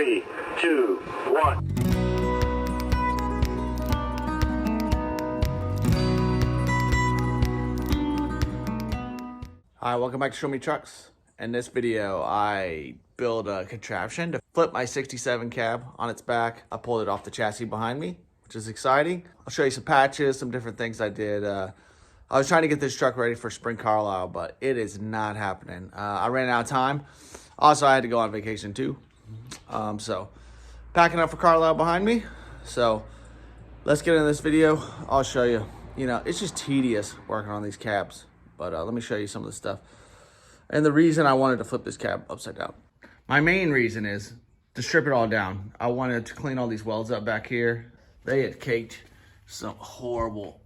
3, 2, 1. Hi, welcome back to Show Me Trucks. In this video, I built a contraption to flip my 67 cab on its back. I pulled it off the chassis behind me, which is exciting. I'll show you some patches, some different things I did. I was trying to get this truck ready for Spring Carlisle, but it is not happening. I ran out of time. Also, I had to go on vacation too. So packing up for Carlisle behind me. So let's get into this video. I'll show you. You know, it's just tedious working on these cabs. But let me show you some of the stuff. And the reason I wanted to flip this cab upside down. My main reason is to strip it all down. I wanted to clean all these welds up back here. They had caked some horrible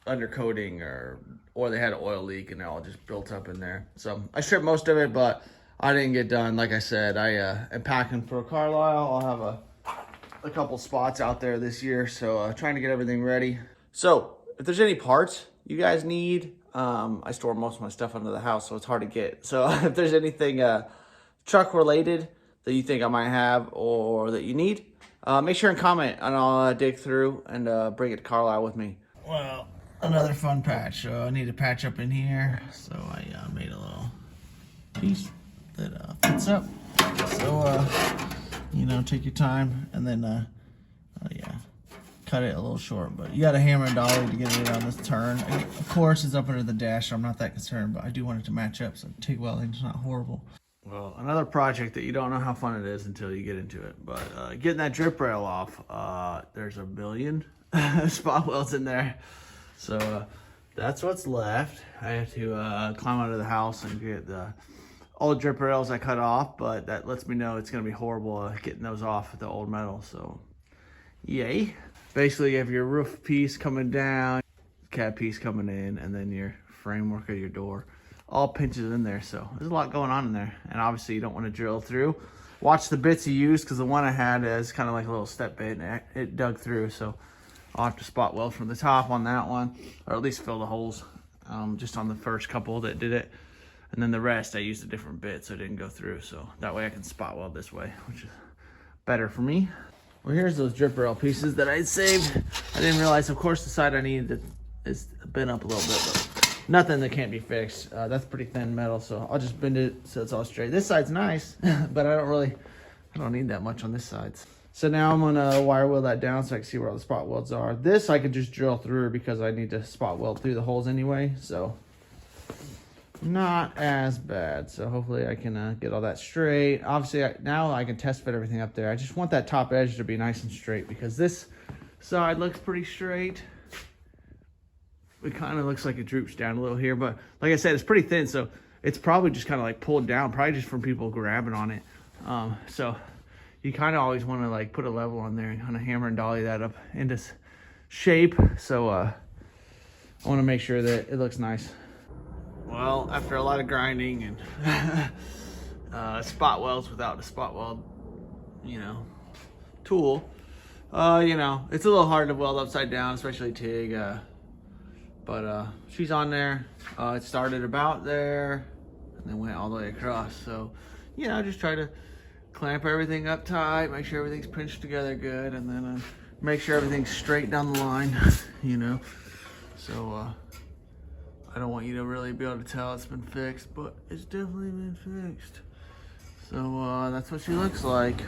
undercoating or they had an oil leak and it all just built up in there. So I stripped most of it, but I didn't get done. Like I said, I am packing for Carlisle. I'll have a couple spots out there this year. So trying to get everything ready. So if there's any parts you guys need, I store most of my stuff under the house, so it's hard to get. So if there's anything truck related that you think I might have or that you need, make sure and comment and I'll dig through and bring it to Carlisle with me. Well, another fun patch. So I need to patch up in here. So I made a little piece that fits up. So, you know, take your time and then, cut it a little short, but you got to hammer and dolly to get it on this turn. Of course, it's up under the dash, so I'm not that concerned, but I do want it to match up, so TIG welding is not horrible. Well, another project that you don't know how fun it is until you get into it, but getting that drip rail off, there's a billion spot welds in there, so that's what's left. I have to climb out of the house and get all the drip rails I cut off, but that lets me know it's going to be horrible getting those off with the old metal, so yay. Basically, you have your roof piece coming down, cab piece coming in, and then your framework of your door. All pinches in there, so there's a lot going on in there. And obviously, you don't want to drill through. Watch the bits you use, because the one I had is kind of like a little step bit, and it dug through. So I'll have to spot weld from the top on that one, or at least fill the holes just on the first couple that did it. And then the rest, I used a different bit, so it didn't go through. So that way I can spot weld this way, which is better for me. Well, here's those drip rail pieces that I saved. I didn't realize, of course, the side I needed is bent up a little bit, but nothing that can't be fixed. That's pretty thin metal, so I'll just bend it so it's all straight. This side's nice, but I don't need that much on this side. So now I'm gonna wire weld that down so I can see where all the spot welds are. This I could just drill through because I need to spot weld through the holes anyway, so not as bad. So hopefully I can get all that straight. Obviously now I can test fit everything up there. I just want that top edge to be nice and straight because this side looks pretty straight. It kind of looks like it droops down a little here, but like I said, it's pretty thin, so it's probably just kind of like pulled down, probably just from people grabbing on it. So you kind of always want to like put a level on there and kind of hammer and dolly that up into shape. So I want to make sure that it looks nice. Well, after a lot of grinding and spot welds without a spot weld, tool, it's a little hard to weld upside down, especially TIG. But she's on there. It started about there and then went all the way across. So, just try to clamp everything up tight, make sure everything's pinched together good, and then make sure everything's straight down the line, So, I don't want you to really be able to tell it's been fixed, but it's definitely been fixed. So that's what she looks like.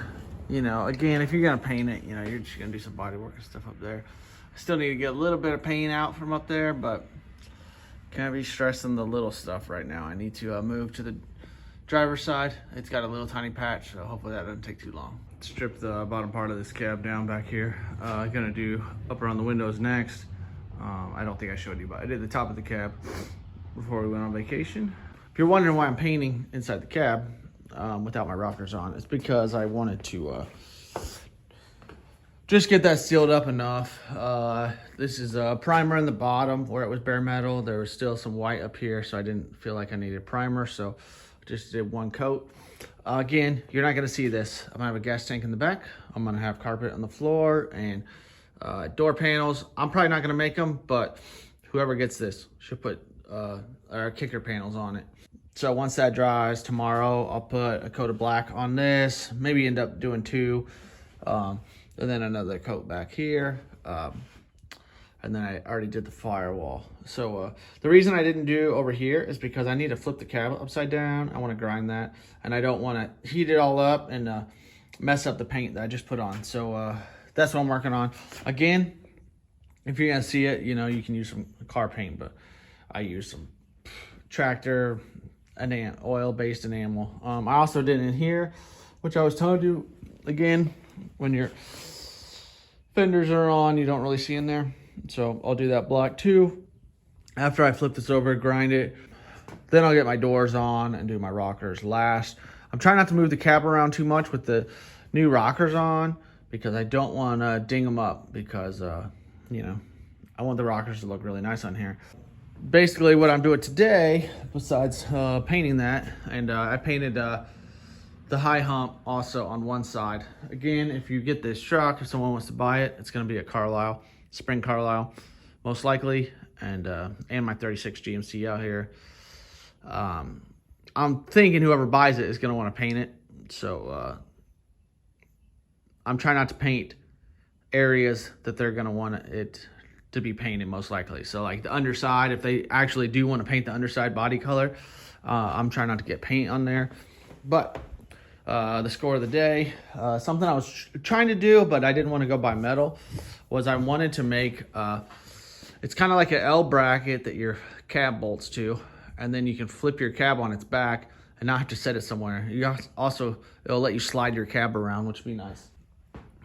Again, if you're gonna paint it, you're just gonna do some body work and stuff up there. I still need to get a little bit of paint out from up there, but can't be stressing the little stuff right now. I need to move to the driver's side. It's got a little tiny patch, so hopefully that doesn't take too long. Strip the bottom part of this cab down back here. Gonna do up around the windows next. I don't think I showed you, but I did the top of the cab before we went on vacation. If you're wondering why I'm painting inside the cab without my rockers on, it's because I wanted to just get that sealed up enough. This is a primer in the bottom where it was bare metal. There was still some white up here, so I didn't feel like I needed primer, so I just did one coat. Again, you're not gonna see this. I'm gonna have a gas tank in the back. I'm gonna have carpet on the floor and door panels. I'm probably not gonna make them, but whoever gets this should put our kicker panels on it. So once that dries tomorrow, I'll put a coat of black on this, maybe end up doing 2, and then another coat back here. And then I already did the firewall. So the reason I didn't do over here is because I need to flip the cab upside down. I want to grind that, and I don't want to heat it all up and mess up the paint that I just put on. So that's what I'm working on. Again, if you're gonna see it, you know, you can use some car paint, but I use some tractor and oil-based enamel. I also did in here, which I was telling you, again, when your fenders are on, you don't really see in there. So I'll do that black too. After I flip this over, grind it, then I'll get my doors on and do my rockers last. I'm trying not to move the cab around too much with the new rockers on because I don't want to ding them up because, you know, I want the rockers to look really nice on here. Basically what I'm doing today, besides painting that, and I painted the high hump also on one side. Again, if you get this truck, if someone wants to buy it, it's going to be a Carlisle, spring Carlisle, most likely, and my 36 GMC out here. I'm thinking whoever buys it is going to want to paint it, so I'm trying not to paint areas that they're going to want it to be painted, most likely. So like the underside, if they actually do want to paint the underside body color, I'm trying not to get paint on there. But the score of the day, something I was trying to do, but I didn't want to go by metal, was I wanted to make, it's kind of like an L bracket that your cab bolts to, and then you can flip your cab on its back and not have to set it somewhere. You also, it'll let you slide your cab around, which would be nice,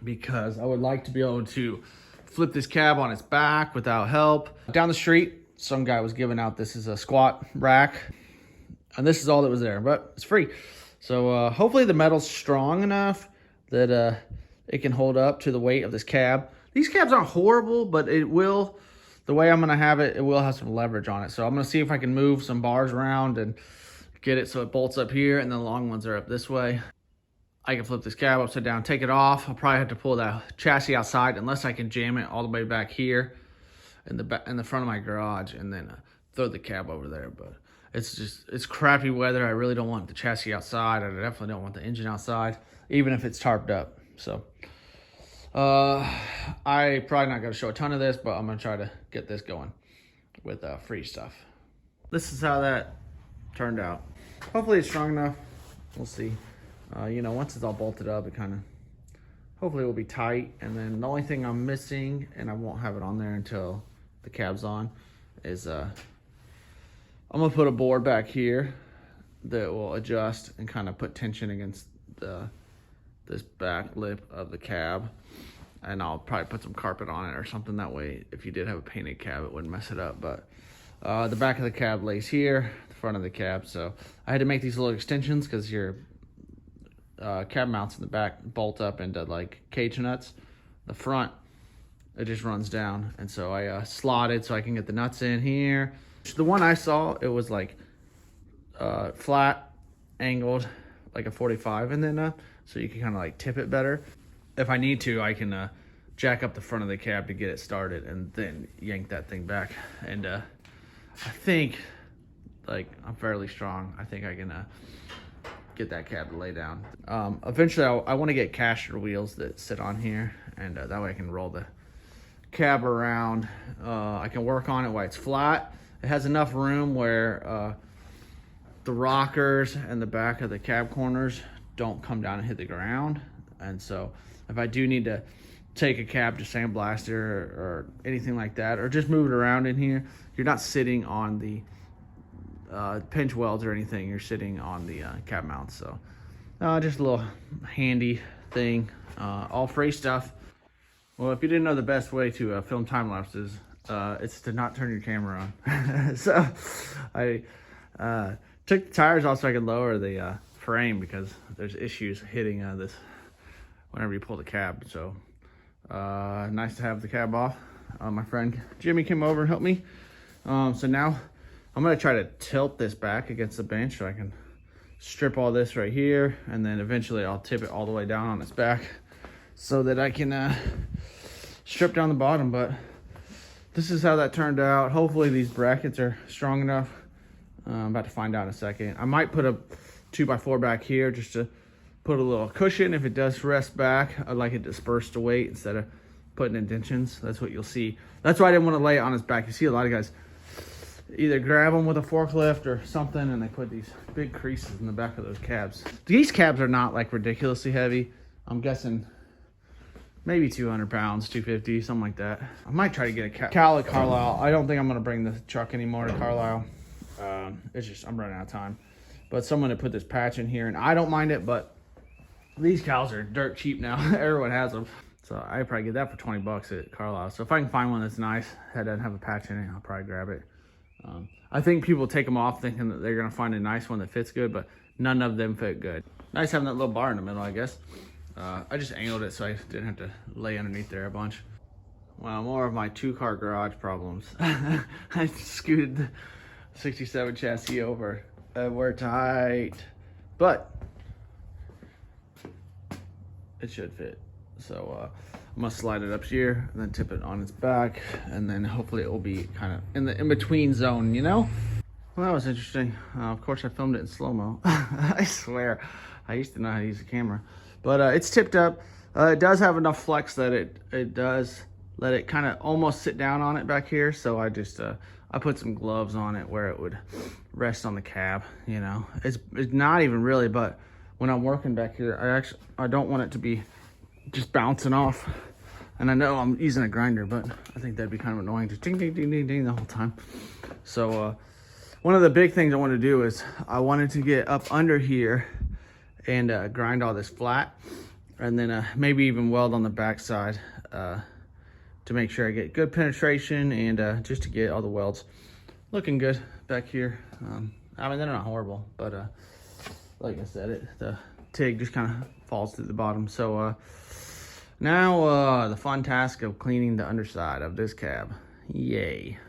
because I would like to be able to flip this cab on its back without help. Down the street, some guy was giving out, this is a squat rack, and this is all that was there, but it's free. So hopefully the metal's strong enough that it can hold up to the weight of this cab. These cabs aren't horrible, but it will, the way I'm gonna have it, it will have some leverage on it. So I'm gonna see if I can move some bars around and get it so it bolts up here, and the long ones are up this way. I can flip this cab upside down, take it off. I'll probably have to pull that chassis outside unless I can jam it all the way back here in the front of my garage, and then throw the cab over there. But it's crappy weather. I really don't want the chassis outside. I definitely don't want the engine outside, even if it's tarped up. So I probably not gonna show a ton of this, but I'm gonna try to get this going with free stuff. This is how that turned out. Hopefully it's strong enough. We'll see. You know, once it's all bolted up, it kind of, hopefully it will be tight. And then the only thing I'm missing, and I won't have it on there until the cab's on, is I'm gonna put a board back here that will adjust and kind of put tension against this back lip of the cab. And I'll probably put some carpet on it or something, that way if you did have a painted cab it wouldn't mess it up. But the back of the cab lays here, the front of the cab, so I had to make these little extensions because your cab mounts in the back bolt up into like cage nuts. The front, it just runs down, and so I slotted so I can get the nuts in here. The one I saw, it was like flat angled like a 45, and then so you can kind of like tip it better. If I need to, I can jack up the front of the cab to get it started and then yank that thing back. And I think, like, I'm fairly strong. I think I can get that cab to lay down. Eventually I want to get caster wheels that sit on here, and that way I can roll the cab around. I can work on it while it's flat. It has enough room where the rockers and the back of the cab corners don't come down and hit the ground. And so if I do need to take a cab to sandblast it or anything like that, or just move it around in here, you're not sitting on the pinch welds or anything. You're sitting on the cab mounts. So just a little handy thing, all free stuff. Well, if you didn't know the best way to film time lapses, it's to not turn your camera on. So I took the tires off so I could lower the frame, because there's issues hitting this whenever you pull the cab. So nice to have the cab off. My friend Jimmy came over and helped me. So now I'm gonna try to tilt this back against the bench so I can strip all this right here, and then eventually I'll tip it all the way down on its back so that I can strip down the bottom. But this is how that turned out. Hopefully these brackets are strong enough. I'm about to find out in a second. I might put a 2x4 back here just to put a little cushion if it does rest back. I'd like it dispersed to weight instead of putting indentions. That's what you'll see. That's why I didn't want to lay it on his back. You see a lot of guys either grab them with a forklift or something and they put these big creases in the back of those cabs. These cabs are not like ridiculously heavy. I'm guessing maybe 200 pounds, 250, something like that. I might try to get a cowl at Carlisle. I don't think I'm gonna bring the truck anymore to Carlisle. It's just, I'm running out of time. But someone to put this patch in here, and I don't mind it, but these cows are dirt cheap now. Everyone has them. So I probably get that for 20 bucks at Carlisle. So if I can find one that's nice, that doesn't have a patch in it, I'll probably grab it. I think people take them off thinking that they're gonna find a nice one that fits good, but none of them fit good. Nice having that little bar in the middle, I guess. I just angled it so I didn't have to lay underneath there a bunch. Well, more of my 2-car garage problems. I scooted the 67 chassis over. We're tight, but it should fit. So I'm gonna slide it up here and then tip it on its back, and then hopefully it will be kind of in the in-between zone, you know? Well, that was interesting. Of course, I filmed it in slow-mo. I swear, I used to know how to use a camera. But it's tipped up. It does have enough flex that it does let it kind of almost sit down on it back here. So I just, I put some gloves on it where it would rest on the cab, you know. It's not even really, but when I'm working back here, I don't want it to be just bouncing off. And I know I'm using a grinder, but I think that'd be kind of annoying, just ding, ding, ding, ding, ding the whole time. So one of the big things I want to do is I wanted to get up under here and grind all this flat, and then maybe even weld on the backside to make sure I get good penetration and just to get all the welds looking good back here. I mean, they're not horrible, but like I said, the TIG just kind of falls to the bottom. So now the fun task of cleaning the underside of this cab. Yay.